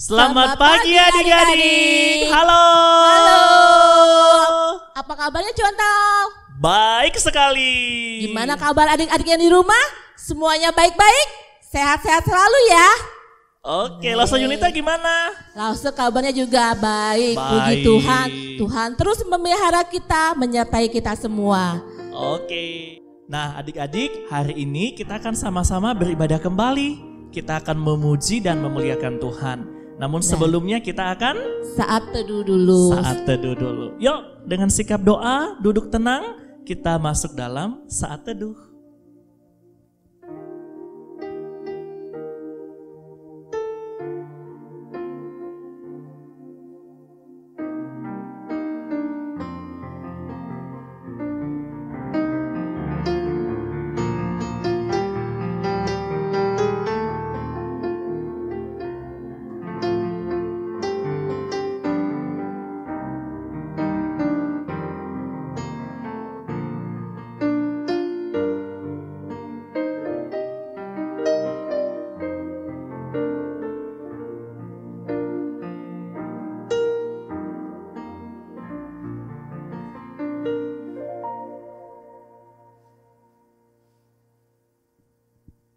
Selamat pagi adik-adik. Halo. Halo. Apa kabarnya Contau? Baik sekali. Gimana kabar adik-adik yang di rumah? Semuanya baik-baik? Sehat-sehat selalu ya? Oke, Lasa Yunita gimana? Lasa kabarnya juga baik. Puji Tuhan. Tuhan terus memelihara kita, menyertai kita semua. Oke. Nah adik-adik, hari ini kita akan sama-sama beribadah kembali. Kita akan memuji dan memuliakan Tuhan. Namun sebelumnya kita akan saat teduh dulu. Saat teduh dulu. Yuk, dengan sikap doa, duduk tenang, kita masuk dalam saat teduh.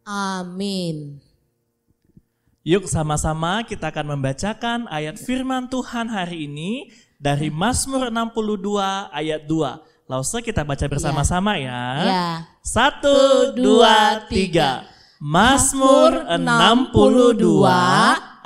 Amin. Yuk sama-sama kita akan membacakan ayat firman Tuhan hari ini dari Mazmur 62 ayat 2. Langsung kita baca bersama-sama ya. 1, 2, 3. Mazmur 62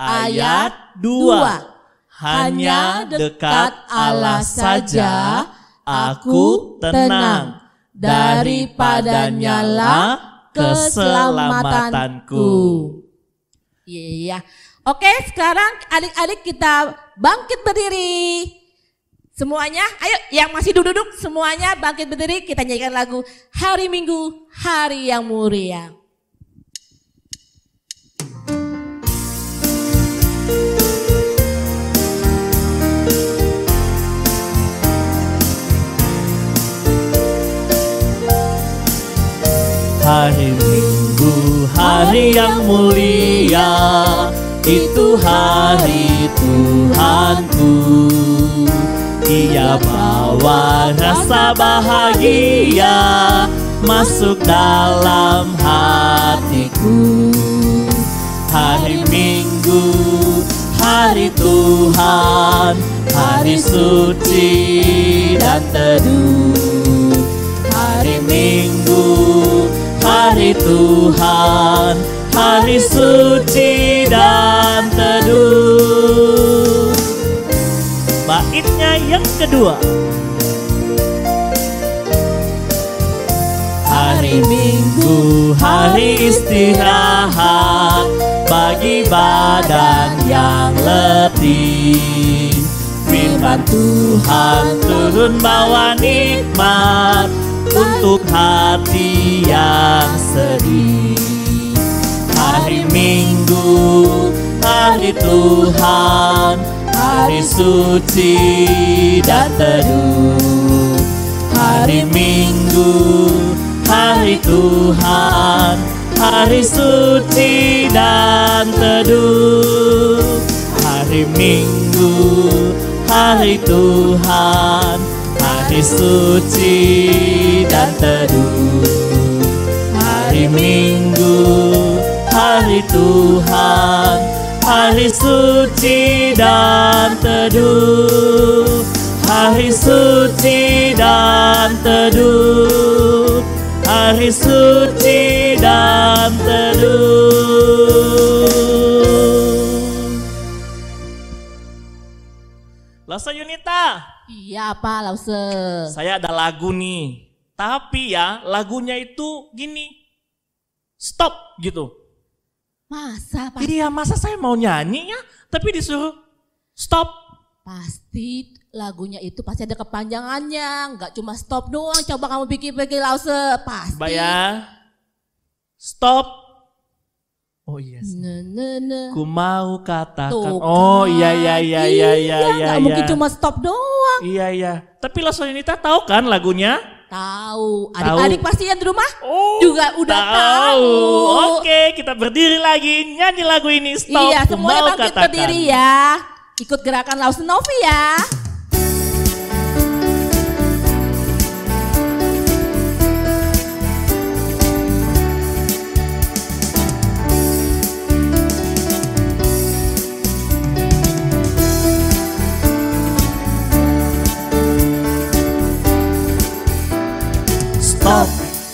ayat 2. Hanya dekat Allah saja aku tenang, daripadanya lah keselamatanku. Iya. Oke, sekarang adik-adik kita bangkit berdiri. Semuanya, ayo yang masih duduk semuanya bangkit berdiri. Kita nyanyikan lagu Hari Minggu, Hari yang Mulia. Hari Minggu, hari yang mulia, itu hari Tuhanku. Ia bawa rasa bahagia masuk dalam hatiku. Hari Minggu, hari Tuhan, hari suci dan teduh. Hari Minggu, hari Tuhan, hari suci dan teduh. Baitnya yang kedua. Hari Minggu, hari istirahat bagi badan yang letih. Firman Tuhan turun bawa nikmat untuk hati yang sedih. Hari Minggu, hari Tuhan, hari suci dan teduh. Hari Minggu, hari Tuhan, hari suci dan teduh. Hari Minggu, hari Tuhan, hari suci dan teduh. Hari Minggu, hari Tuhan, hari Hari suci dan teduh, hari suci dan teduh, hari suci dan teduh. Lause Yunita. Iya apa Lause? Saya ada lagu nih. Tapi ya lagunya itu gini. Stop gitu. Masa Pak? Jadi ya masa saya mau nyanyi ya. Tapi disuruh stop. Pasti lagunya itu pasti ada kepanjangannya. Enggak cuma stop doang. Coba kamu pikir-pikir Lause. Pasti. Coba ya. Stop. Oh iya sih. Ku mau katakan. Tuh, Oh kan. iya. Gak mungkin cuma stop doang. Iya. Tapi Lause Yunita tahu kan lagunya? Tahu. Adik-adik pasti yang di rumah Oh, juga udah tahu. Oke, kita berdiri lagi nyanyi lagu ini. Stop. Iya, Ku semuanya mau bangkit katakan. berdiri ya. Ikut gerakan Lause Novi ya. Stop,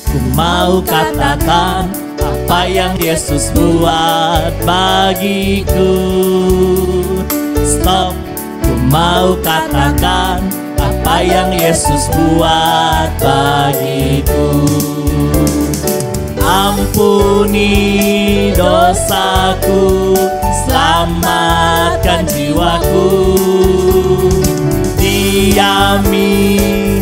ku mau katakan apa yang Yesus buat bagiku. Stop, ku mau katakan apa yang Yesus buat bagiku. Ampuni dosaku, selamatkan jiwaku. Diami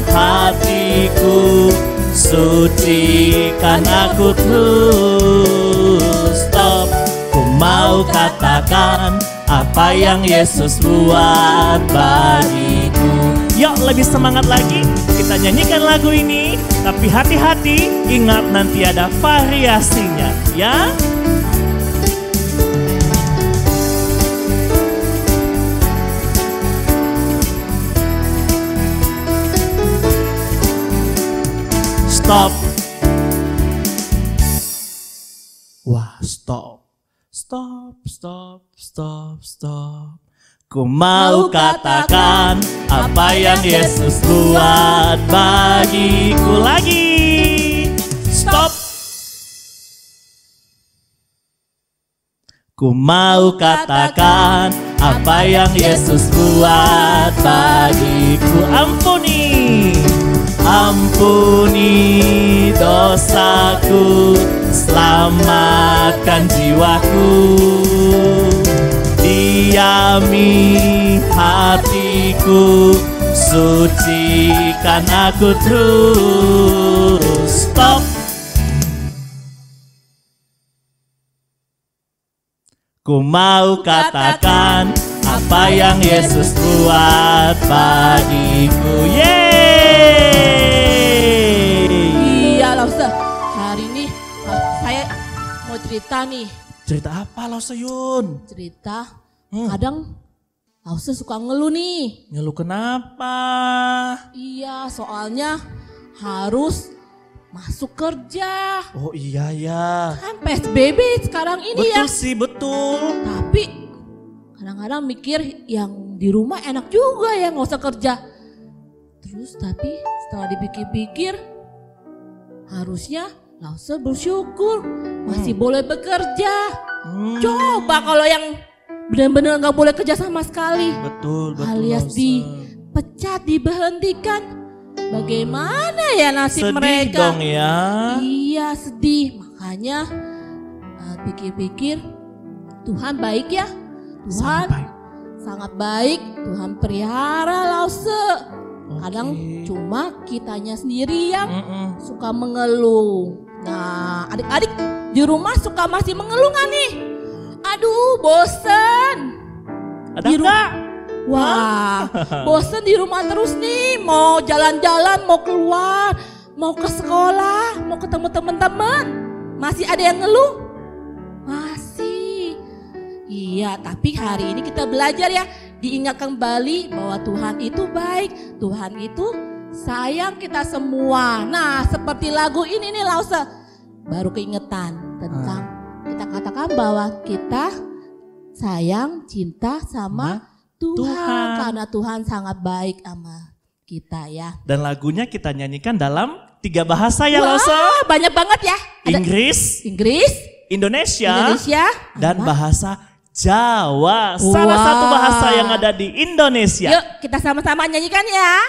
hatiku, sucikan aku terus. Stop, ku mau katakan apa yang Yesus buat bagiku. Yuk lebih semangat lagi, kita nyanyikan lagu ini. Tapi hati-hati, ingat nanti ada variasinya ya. Stop. Wah, stop. Stop. Ku mau katakan apa yang Yesus buat bagiku lagi. Stop. Ku mau katakan apa yang Yesus buat bagiku. Ampuni dosaku, selamatkan jiwaku. Diami hatiku, sucikan aku terus. Stop. Ku mau katakan apa yang Yesus buat bagiku. Iya Lause, hari ini saya mau cerita nih. Cerita apa Lause Yun? Cerita, kadang Lause suka ngeluh nih. Ngeluh kenapa? Iya, soalnya harus masuk kerja. Oh iya ya. Kan PSBB sekarang ini Betul ya. sih, betul. Tapi kadang-kadang mikir yang di rumah enak juga ya nggak usah kerja. Terus tapi setelah dipikir-pikir harusnya Lause bersyukur masih boleh bekerja. Coba kalau yang benar-benar nggak boleh kerja sama sekali, Betul alias Lause. dipecat, dihentikan. Bagaimana ya nasib Sedih mereka? dong ya. Iya sedih, makanya pikir-pikir Tuhan baik ya. Tuhan sangat baik, Tuhan pelihara Lause. Kadang cuma kitanya sendiri yang suka mengeluh. Nah adik-adik di rumah suka masih mengeluh gak nih? Aduh bosen. Ada enggak? Wah, bosen di rumah terus nih, mau jalan-jalan, mau keluar, mau ke sekolah, mau ketemu teman-teman. Masih ada yang ngeluh? Masih. Iya, tapi hari ini kita belajar ya, diingat kembali bahwa Tuhan itu baik, Tuhan itu sayang kita semua. Nah, seperti lagu ini nih Lause, baru keingetan tentang kita katakan bahwa kita sayang, cinta sama Tuhan. Tuhan. Karena Tuhan sangat baik sama kita ya. Dan lagunya kita nyanyikan dalam 3 bahasa ya Wah, Lause. banyak banget ya. Ada Inggris, Indonesia, dan apa? bahasa Jawa. Salah Wah. satu bahasa yang ada di Indonesia. Yuk kita sama-sama nyanyikan ya.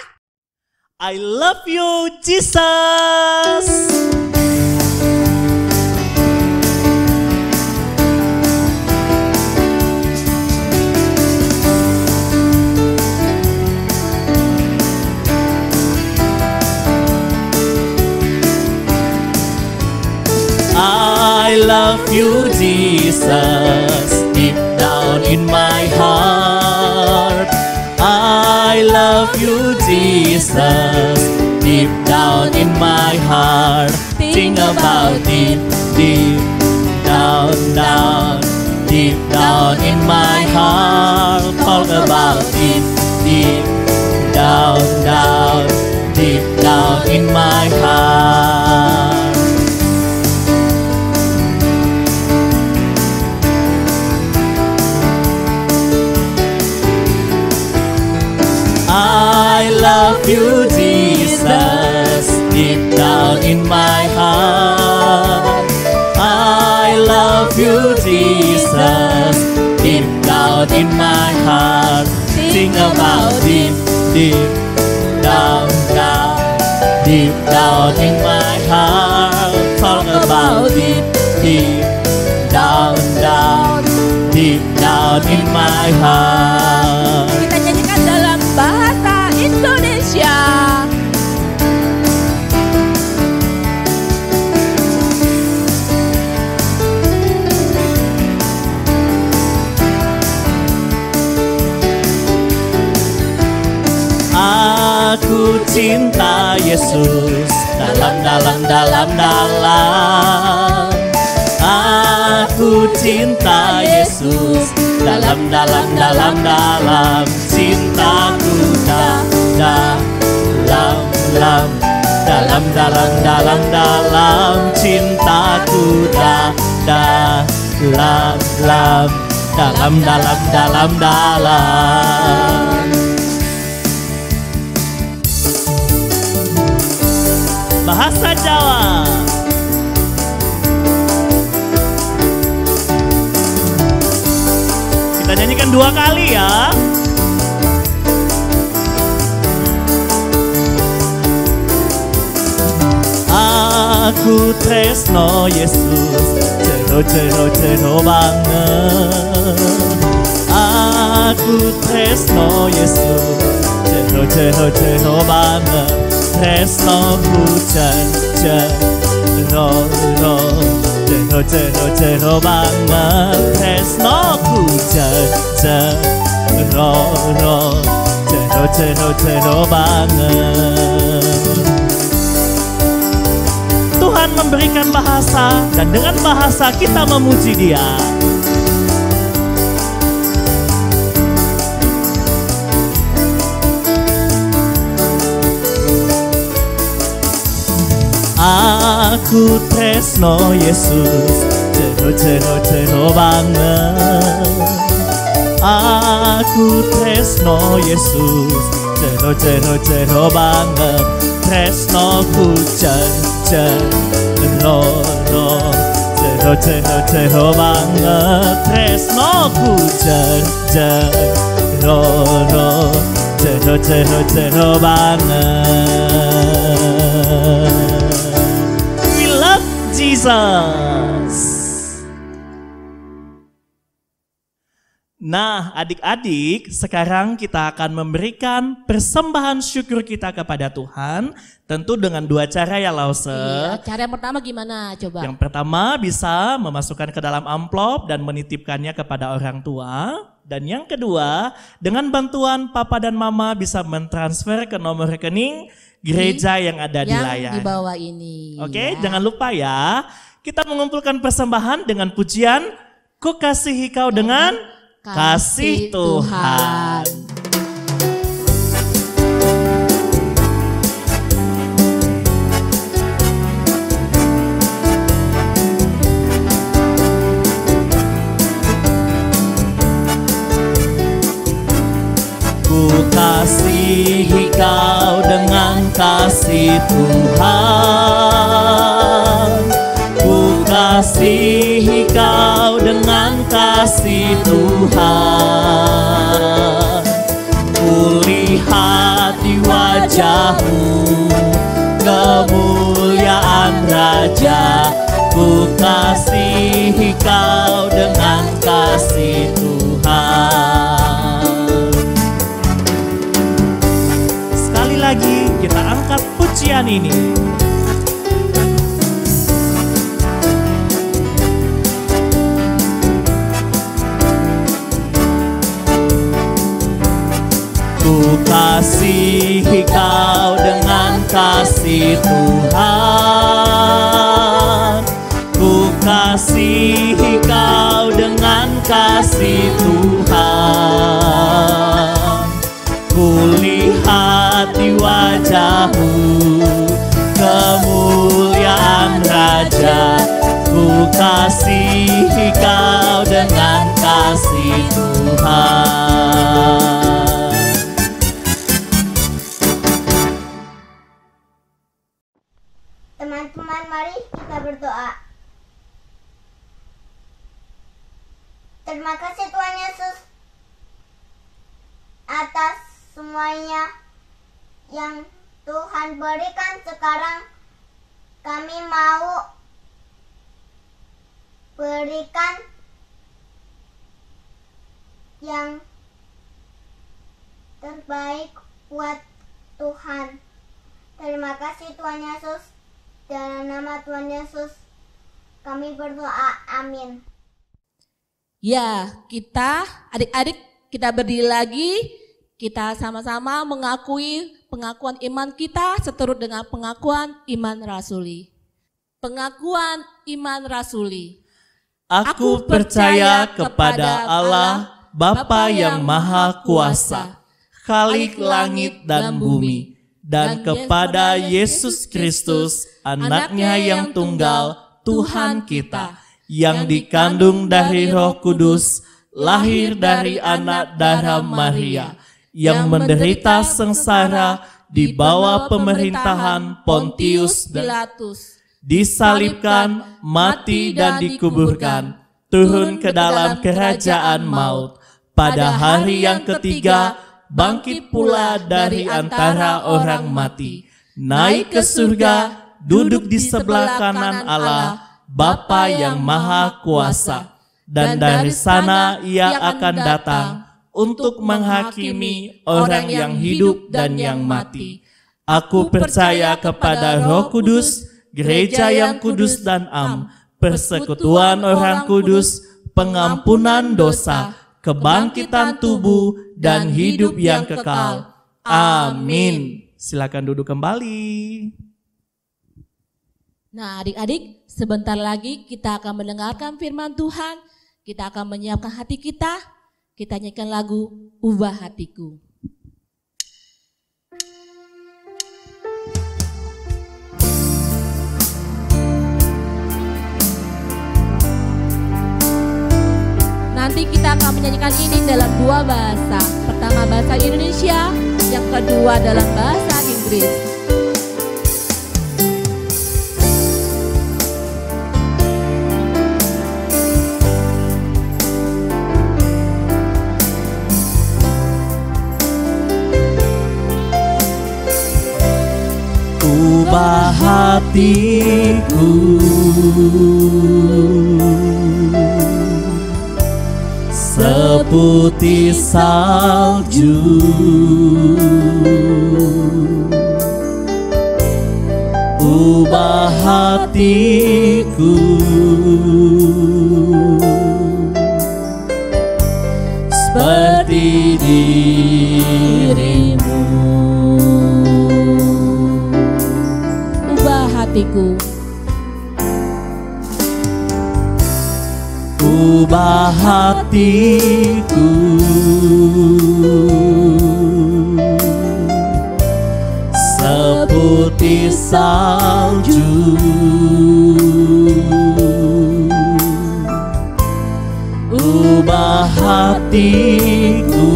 I love you Jesus. I love you Jesus, deep down in my heart. I love you Jesus, deep down in my heart. Think about it, deep down, deep down in my heart. Talk about it, deep down, deep down in my heart. I love you Jesus, deep down in my heart. I love you Jesus, deep down in my heart. Think about it, deep down, deep down in my heart. Talk about it, deep down, deep down in my heart. Kita nyanyikan dalam bahasa Indonesia. Aku cinta Yesus dalam. Aku cinta Yesus dalam. Cintaku dalam. Cintaku dalam. Bahasa Jawa. Kita nyanyikan 2 kali ya. Aku tresno Yesus, jero banget. Aku tresno Yesus, jero banget. Tresnoku jero banget. Tresnoku jero banget. Tuhan memberikan bahasa dan dengan bahasa kita memuji Dia. Aku tresno Yesus, jero banget. Aku tresno Yesus, jero banget. Tresnoku jero banget. Tresnoku jero banget. Jesus. Nah, adik-adik, sekarang kita akan memberikan persembahan syukur kita kepada Tuhan, tentu dengan 2 cara ya Lause. Iya, cara yang pertama gimana coba? Yang pertama bisa memasukkan ke dalam amplop dan menitipkannya kepada orang tua. Dan yang kedua, dengan bantuan papa dan mama bisa mentransfer ke nomor rekening gereja yang ada di layar. Yang di bawah ini. Oke, ya. jangan lupa ya. Kita mengumpulkan persembahan dengan pujian Ku kasihi kau dengan kasih Tuhan. Tuhan. Ku kasihi Kau dengan kasih Tuhan. Ku lihat di wajah-Mu kemuliaan Raja. Ku kasihi Kau dengan kasih Tuhan. Sekali lagi kita angkat pujian ini. Ku kasihi Kau dengan kasih Tuhan. Ku kasihi Kau dengan kasih Tuhan. Ku lihat di wajah-Mu kemuliaan Raja. Ku kasihi Kau dengan kasih Tuhan. Teman-teman, mari kita berdoa. Terima kasih Tuhan Yesus atas semuanya yang Tuhan berikan. Sekarang kami mau berikan yang terbaik buat Tuhan. Terima kasih Tuhan Yesus. Dalam nama Tuhan Yesus kami berdoa, amin. Ya, kita adik-adik kita berdiri lagi. Kita sama-sama mengakui pengakuan iman kita seturut dengan pengakuan iman rasuli. Pengakuan iman rasuli. Aku percaya kepada Allah Bapa yang Maha Kuasa, Khalik langit dan bumi, dan kepada Yesus Kristus, Anaknya yang tunggal, Tuhan kita, yang dikandung dari Roh Kudus, lahir dari anak darah Maria, yang menderita sengsara di bawah pemerintahan Pontius Pilatus, disalibkan, mati dan dikuburkan, turun ke dalam kerajaan maut, pada hari yang ketiga bangkit pula dari antara orang mati, naik ke surga, duduk di sebelah kanan Allah, Bapa yang Maha Kuasa, dan dari sana Ia akan datang untuk menghakimi orang yang hidup dan yang mati. Aku percaya kepada Roh Kudus, gereja yang kudus dan am, persekutuan orang kudus, pengampunan dosa, kebangkitan tubuh, dan hidup yang kekal. Amin. Silakan duduk kembali. Nah, adik-adik, sebentar lagi kita akan mendengarkan firman Tuhan. Kita akan menyiapkan hati kita. Kita nyanyikan lagu Ubah Hatiku. Nanti kita akan menyanyikan ini dalam dua bahasa. Pertama bahasa Indonesia, yang kedua dalam bahasa Inggris. Ubah hatiku seputih salju, ubah hatiku seperti dirimu. Hatiku. Ubah hatiku seputih salju, ubah hatiku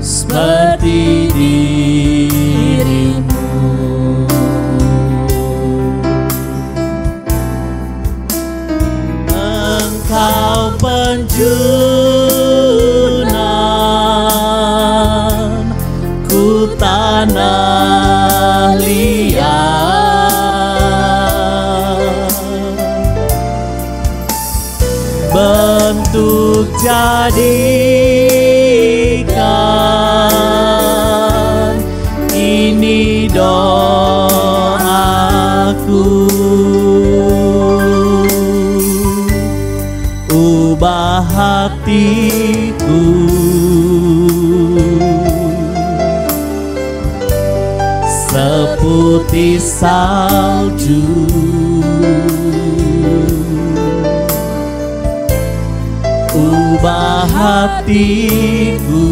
seperti Jadikan ini doaku, ubah hatiku seputih salju, ubah hatiku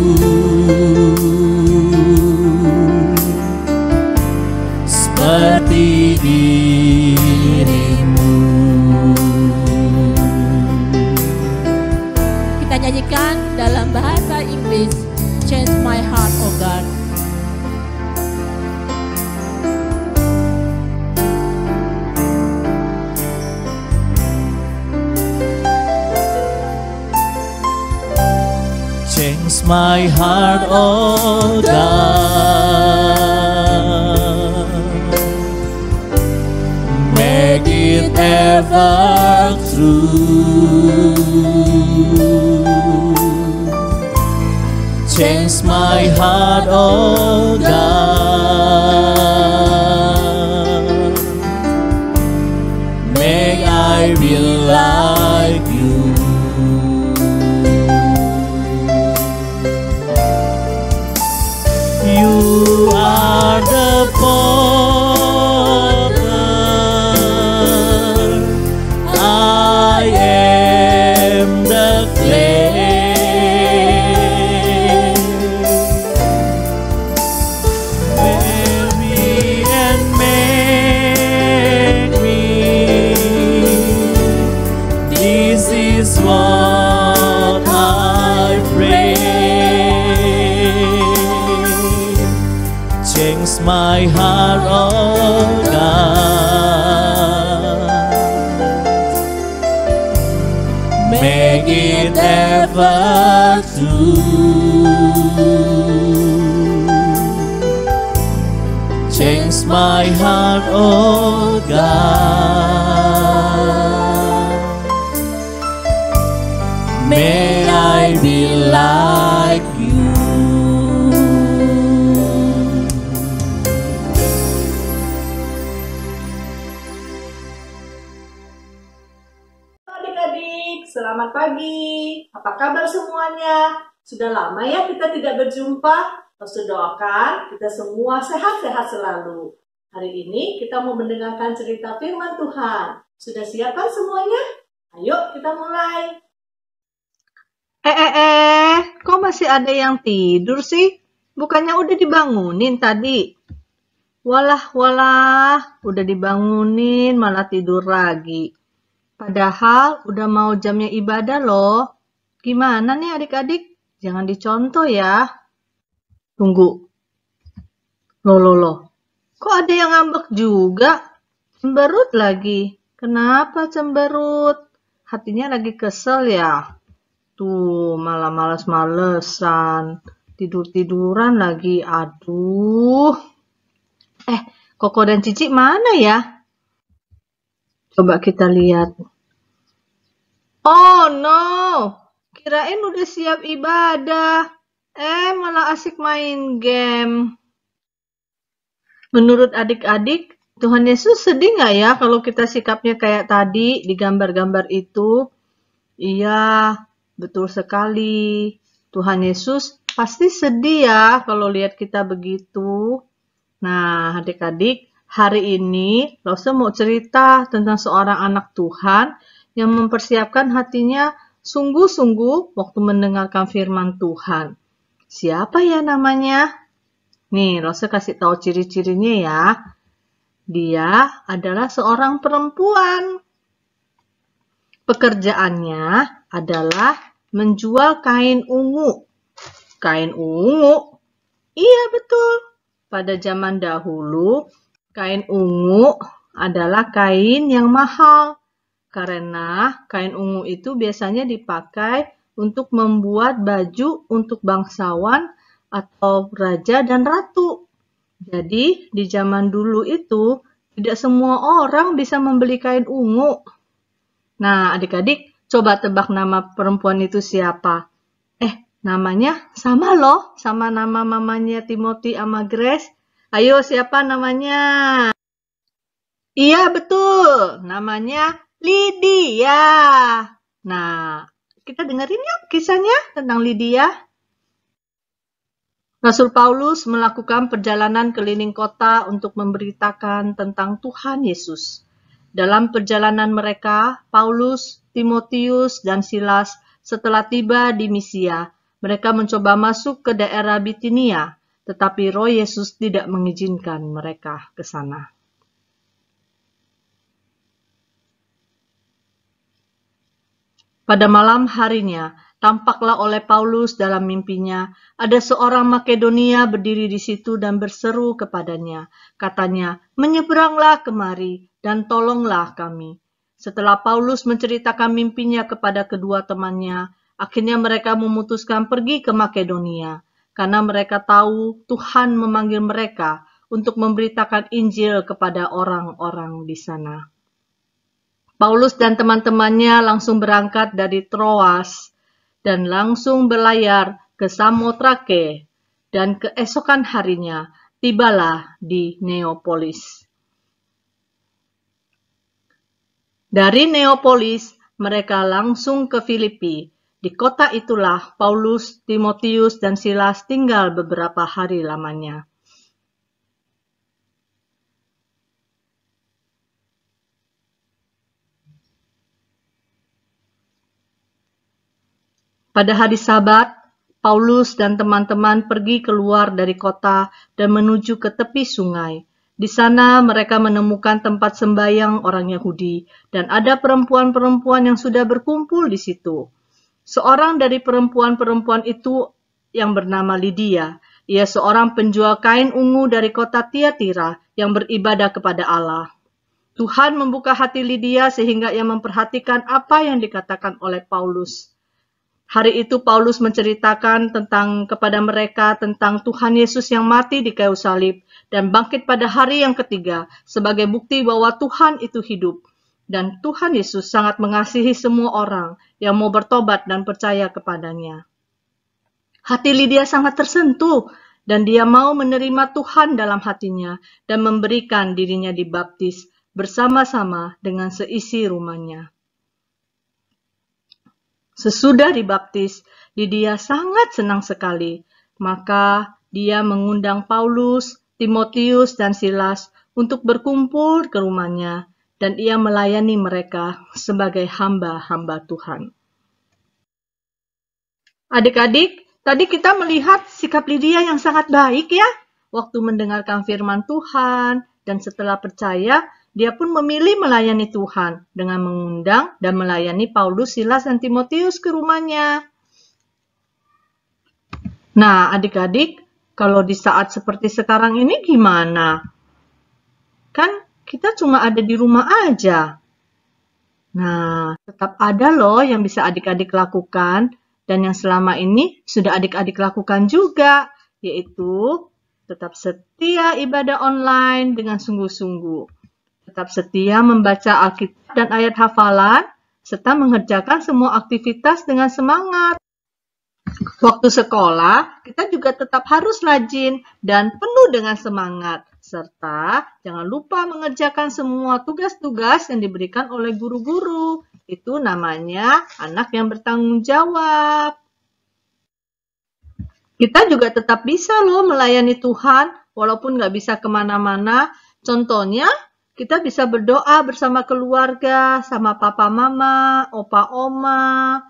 seperti dirimu. Kita nyanyikan dalam bahasa Inggris, Change My Heart, Oh God. Change my heart, oh God, make it ever true. Change my heart, oh God, make I be like you. You are the potter, I am the clay. Wear me and make me, this is what I pray. Change my heart, oh God, make it ever true. Change my heart, oh God, may I be like you. Adik-adik, selamat pagi. Apa kabar semuanya? Sudah lama ya kita tidak berjumpa. Terus doakan kita semua sehat-sehat selalu. Hari ini kita mau mendengarkan cerita firman Tuhan. Sudah siap kan semuanya? Ayo kita mulai. Kok masih ada yang tidur sih? Bukannya udah dibangunin tadi? Walah, udah dibangunin malah tidur lagi. Padahal udah mau jamnya ibadah loh. Gimana nih adik-adik? Jangan dicontoh ya. Tunggu. Loh. Kok ada yang ngambek juga? Cemberut lagi. Kenapa cemberut? Hatinya lagi kesel ya? Tuh, malah males-malesan. Tidur-tiduran lagi. Aduh. Koko dan Cici mana ya? Coba kita lihat. Oh no, kirain udah siap ibadah. Malah asik main game. Menurut adik-adik, Tuhan Yesus sedih nggak ya kalau kita sikapnya kayak tadi di gambar-gambar itu? Iya, betul sekali. Tuhan Yesus pasti sedih ya kalau lihat kita begitu. Nah, adik-adik, hari ini Lause mau cerita tentang seorang anak Tuhan yang mempersiapkan hatinya sungguh-sungguh waktu mendengarkan firman Tuhan. Siapa ya namanya? Nih, Lause kasih tahu ciri-cirinya ya. Dia adalah seorang perempuan. Pekerjaannya adalah menjual kain ungu. Kain ungu? Iya, betul. Pada zaman dahulu, kain ungu adalah kain yang mahal karena kain ungu itu biasanya dipakai untuk membuat baju untuk bangsawan atau raja dan ratu. Jadi di zaman dulu itu tidak semua orang bisa membeli kain ungu. Nah, adik-adik, Coba tebak nama perempuan itu siapa? Namanya sama loh, sama nama mamanya Timothy sama Grace. Ayo, siapa namanya? Iya, betul. Namanya Lydia. Nah, kita dengerin yuk kisahnya tentang Lydia. Rasul Paulus melakukan perjalanan keliling kota untuk memberitakan tentang Tuhan Yesus. Dalam perjalanan mereka, Paulus, Timotius, dan Silas setelah tiba di Misia, mereka mencoba masuk ke daerah Bitinia, tetapi Roh Yesus tidak mengizinkan mereka ke sana. Pada malam harinya, tampaklah oleh Paulus dalam mimpinya, ada seorang Makedonia berdiri di situ dan berseru kepadanya. Katanya, menyeberanglah kemari dan tolonglah kami. Setelah Paulus menceritakan mimpinya kepada kedua temannya, akhirnya mereka memutuskan pergi ke Makedonia, karena mereka tahu Tuhan memanggil mereka untuk memberitakan Injil kepada orang-orang di sana. Paulus dan teman-temannya langsung berangkat dari Troas dan langsung berlayar ke Samotrake, dan keesokan harinya tibalah di Neapolis. Dari Neapolis, mereka langsung ke Filipi. Di kota itulah Paulus, Timotius, dan Silas tinggal beberapa hari lamanya. Pada hari Sabat, Paulus dan teman-teman pergi keluar dari kota dan menuju ke tepi sungai. Di sana mereka menemukan tempat sembahyang orang Yahudi, dan ada perempuan-perempuan yang sudah berkumpul di situ. Seorang dari perempuan-perempuan itu yang bernama Lydia. Ia seorang penjual kain ungu dari kota Tiatira yang beribadah kepada Allah. Tuhan membuka hati Lydia sehingga ia memperhatikan apa yang dikatakan oleh Paulus. Hari itu Paulus menceritakan kepada mereka tentang Tuhan Yesus yang mati di kayu salib dan bangkit pada hari yang ketiga sebagai bukti bahwa Tuhan itu hidup. Dan Tuhan Yesus sangat mengasihi semua orang yang mau bertobat dan percaya kepadanya. Hati Lydia sangat tersentuh dan dia mau menerima Tuhan dalam hatinya dan memberikan dirinya dibaptis bersama-sama dengan seisi rumahnya. Sesudah dibaptis, Lydia sangat senang sekali. Maka dia mengundang Paulus, Timotius, dan Silas untuk berkumpul ke rumahnya, dan ia melayani mereka sebagai hamba-hamba Tuhan. Adik-adik, tadi kita melihat sikap Lydia yang sangat baik ya, waktu mendengarkan firman Tuhan, dan setelah percaya, dia pun memilih melayani Tuhan dengan mengundang dan melayani Paulus, Silas, dan Timotius ke rumahnya. Nah, adik-adik, kalau di saat seperti sekarang ini gimana? Kan kita cuma ada di rumah aja. Nah, tetap ada loh yang bisa adik-adik lakukan dan yang selama ini sudah adik-adik lakukan juga, yaitu tetap setia ibadah online dengan sungguh-sungguh. Tetap setia membaca Alkitab dan ayat hafalan, serta mengerjakan semua aktivitas dengan semangat. Waktu sekolah, kita juga tetap harus rajin dan penuh dengan semangat. Serta jangan lupa mengerjakan semua tugas-tugas yang diberikan oleh guru-guru. Itu namanya anak yang bertanggung jawab. Kita juga tetap bisa loh melayani Tuhan, walaupun nggak bisa kemana-mana. Contohnya, kita bisa berdoa bersama keluarga, sama papa mama, opa oma.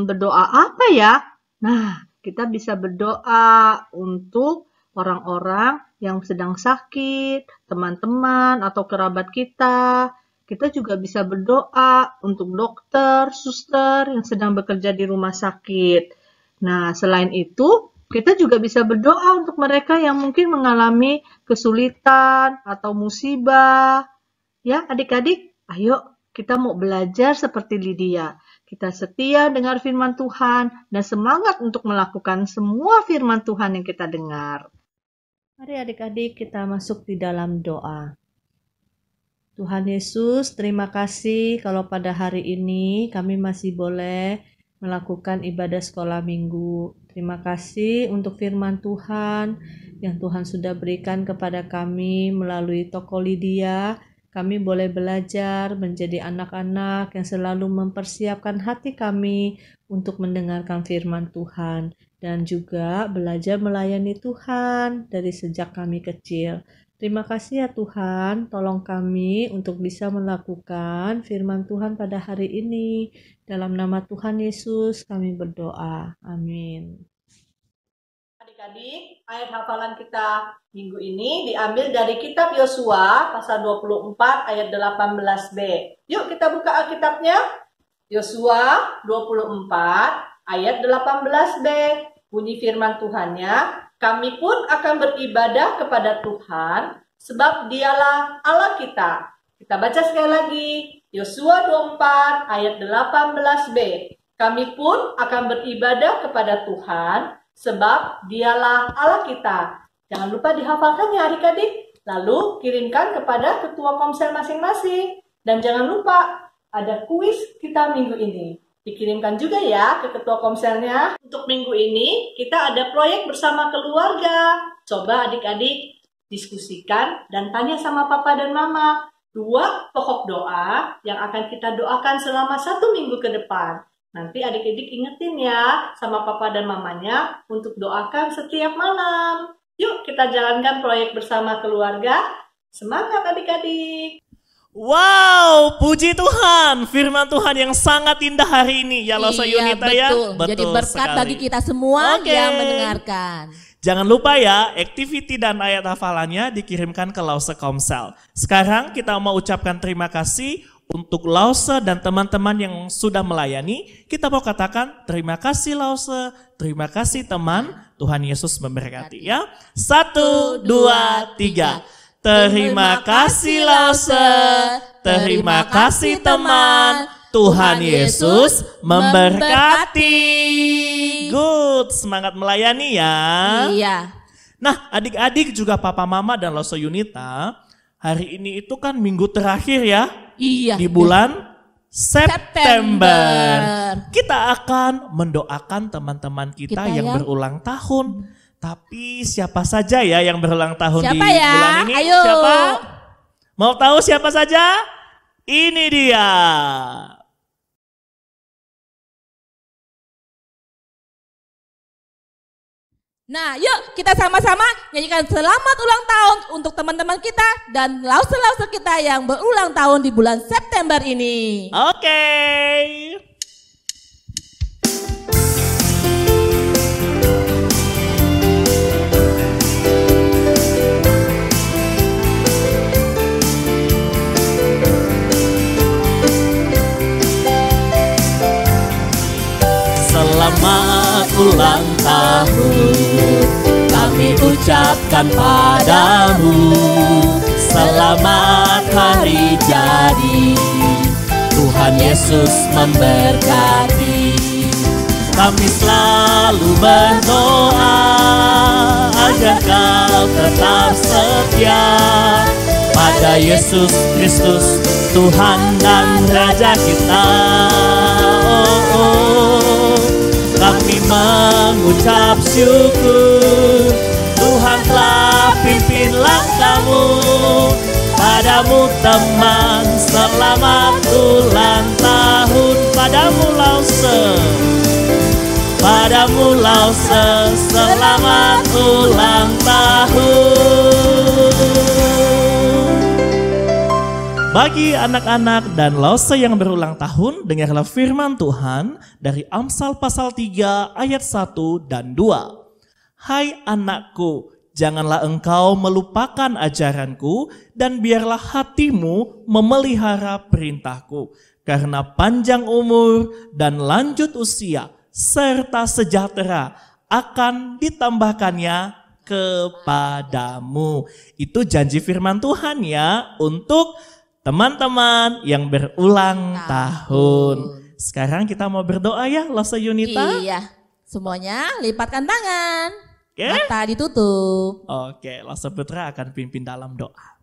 Berdoa apa ya? Nah, kita bisa berdoa untuk orang-orang yang sedang sakit, teman-teman atau kerabat kita. Kita juga bisa berdoa untuk dokter, suster yang sedang bekerja di rumah sakit. Nah, selain itu, kita juga bisa berdoa untuk mereka yang mungkin mengalami kesulitan atau musibah. Ya, adik-adik, ayo kita mau belajar seperti Lydia. Kita setia dengar firman Tuhan dan semangat untuk melakukan semua firman Tuhan yang kita dengar. Mari adik-adik kita masuk di dalam doa. Tuhan Yesus, terima kasih kalau pada hari ini kami masih boleh melakukan ibadah sekolah minggu. Terima kasih untuk firman Tuhan yang Tuhan sudah berikan kepada kami melalui Toko Lydia. Kami boleh belajar menjadi anak-anak yang selalu mempersiapkan hati kami untuk mendengarkan firman Tuhan. Dan juga belajar melayani Tuhan dari sejak kami kecil. Terima kasih ya Tuhan, tolong kami untuk bisa melakukan firman Tuhan pada hari ini. Dalam nama Tuhan Yesus kami berdoa. Amin. Adik-adik, ayat hafalan kita minggu ini diambil dari kitab Yosua pasal 24 ayat 18b. Yuk kita buka Alkitabnya. Yosua 24 ayat 18b. Bunyi firman Tuhannya, kami pun akan beribadah kepada Tuhan, sebab dialah Allah kita. Kita baca sekali lagi, Yosua 24 ayat 18b. Kami pun akan beribadah kepada Tuhan, sebab dialah Allah kita. Jangan lupa dihafalkan ya adik-adik. Lalu kirimkan kepada ketua komsel masing-masing. Dan jangan lupa ada kuis kita minggu ini. Dikirimkan juga ya ke ketua komselnya. Untuk minggu ini kita ada proyek bersama keluarga. Coba adik-adik diskusikan dan tanya sama papa dan mama. 2 pokok doa yang akan kita doakan selama 1 minggu ke depan. Nanti adik-adik ingetin ya sama papa dan mamanya untuk doakan setiap malam. Yuk kita jalankan proyek bersama keluarga. Semangat adik-adik. Wow, puji Tuhan, firman Tuhan yang sangat indah hari ini ya Losa Yunita ya. Betul. Jadi berkat sekali. bagi kita semua Oke. yang mendengarkan. Jangan lupa ya, activity dan ayat hafalannya dikirimkan ke Lause Komsel. Sekarang kita mau ucapkan terima kasih untuk Lause dan teman-teman yang sudah melayani. Kita mau katakan terima kasih Lause, terima kasih teman, Tuhan Yesus memberkati ya. 1, 2, 3. Terima kasih Lause, terima kasih teman, Tuhan Yesus memberkati. Good, semangat melayani ya. Iya. Nah adik-adik juga papa mama dan Lause Yunita, hari ini itu kan minggu terakhir ya. Iya. Di bulan September. September. Kita akan mendoakan teman-teman kita yang yang berulang tahun. Tapi siapa saja ya yang berulang tahun Siapa di ya? bulan ini? Ayo. Siapa? Mau tahu siapa saja? Ini dia. Nah, yuk kita sama-sama nyanyikan selamat ulang tahun untuk teman-teman kita dan lause-lause kita yang berulang tahun di bulan September ini. Oke. Selamat ulang tahun kami ucapkan padamu. Selamat hari jadi, Tuhan Yesus memberkati. Kami selalu berdoa agar kau tetap setia pada Yesus Kristus, Tuhan dan Raja kita. Kami mengucap syukur, Tuhan telah pimpin langkahmu. Padamu teman, selamat ulang tahun. Padamu Lause, padamu Lause, selamat ulang tahun. Bagi anak-anak dan Lause yang berulang tahun, dengarlah firman Tuhan dari Amsal pasal 3 ayat 1 dan 2. Hai anakku, janganlah engkau melupakan ajaranku dan biarlah hatimu memelihara perintahku. Karena panjang umur dan lanjut usia serta sejahtera akan ditambahkannya kepadamu. Itu janji firman Tuhan ya untuk teman-teman yang berulang tahun. Sekarang kita mau berdoa ya, Lause Yunita. Iya, semuanya lipatkan tangan, Oke. mata ditutup. Oke, Lause Putra akan pimpin dalam doa.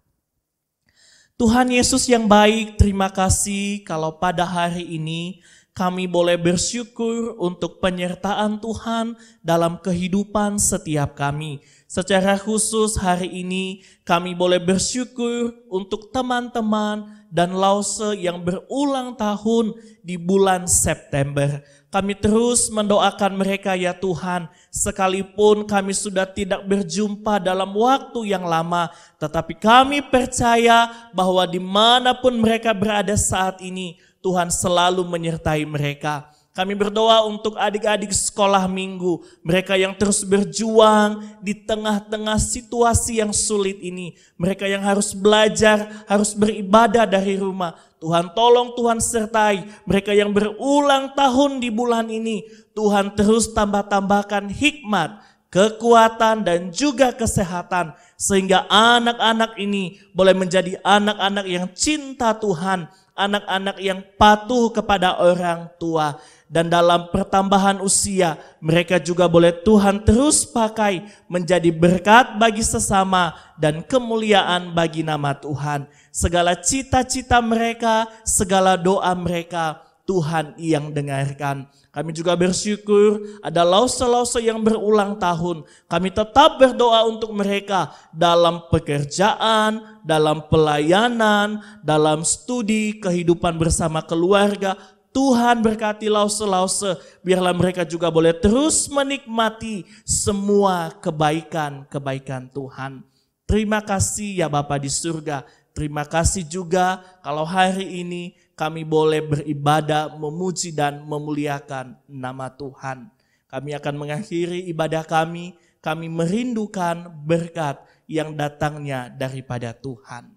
Tuhan Yesus yang baik, terima kasih kalau pada hari ini kami boleh bersyukur untuk penyertaan Tuhan dalam kehidupan setiap kami. Secara khusus hari ini kami boleh bersyukur untuk teman-teman dan Lause yang berulang tahun di bulan September. Kami terus mendoakan mereka ya Tuhan, sekalipun kami sudah tidak berjumpa dalam waktu yang lama, tetapi kami percaya bahwa dimanapun mereka berada saat ini, Tuhan selalu menyertai mereka. Kami berdoa untuk adik-adik sekolah minggu, mereka yang terus berjuang di tengah-tengah situasi yang sulit ini. Mereka yang harus belajar, harus beribadah dari rumah. Tuhan tolong, Tuhan sertai mereka yang berulang tahun di bulan ini. Tuhan terus tambah-tambahkan hikmat, kekuatan dan juga kesehatan. Sehingga anak-anak ini boleh menjadi anak-anak yang cinta Tuhan. Anak-anak yang patuh kepada orang tua. Dan dalam pertambahan usia, mereka juga boleh Tuhan terus pakai menjadi berkat bagi sesama dan kemuliaan bagi nama Tuhan. Segala cita-cita mereka, segala doa mereka, Tuhan yang dengarkan. Kami juga bersyukur ada Lause-Lause yang berulang tahun. Kami tetap berdoa untuk mereka dalam pekerjaan, dalam pelayanan, dalam studi, kehidupan bersama keluarga. Tuhan berkati Lause-Lause, biarlah mereka juga boleh terus menikmati semua kebaikan-kebaikan Tuhan. Terima kasih ya Bapa di surga. Terima kasih juga kalau hari ini kami boleh beribadah, memuji dan memuliakan nama Tuhan. Kami akan mengakhiri ibadah kami merindukan berkat yang datangnya daripada Tuhan.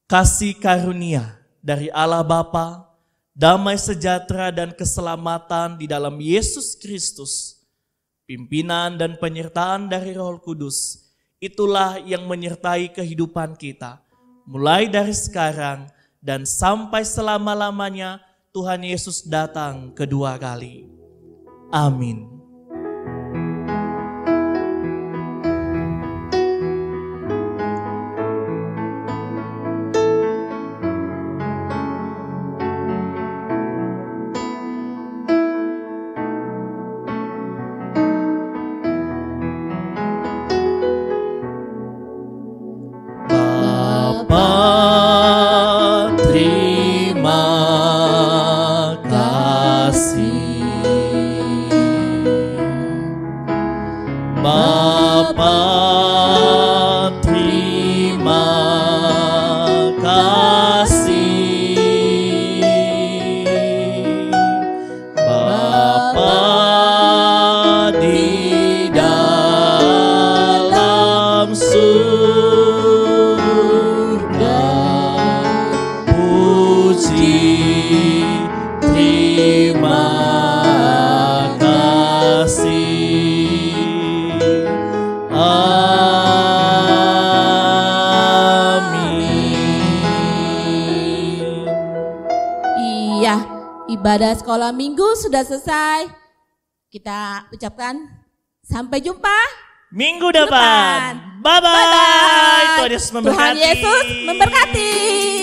Kasih karunia dari Allah Bapa, damai sejahtera dan keselamatan di dalam Yesus Kristus, pimpinan dan penyertaan dari Roh Kudus, itulah yang menyertai kehidupan kita. Mulai dari sekarang dan sampai selama-lamanya Tuhan Yesus datang kedua kali. Amin. Ibadah sekolah minggu sudah selesai. Kita ucapkan sampai jumpa minggu depan. Bye-bye. Tuhan Yesus memberkati.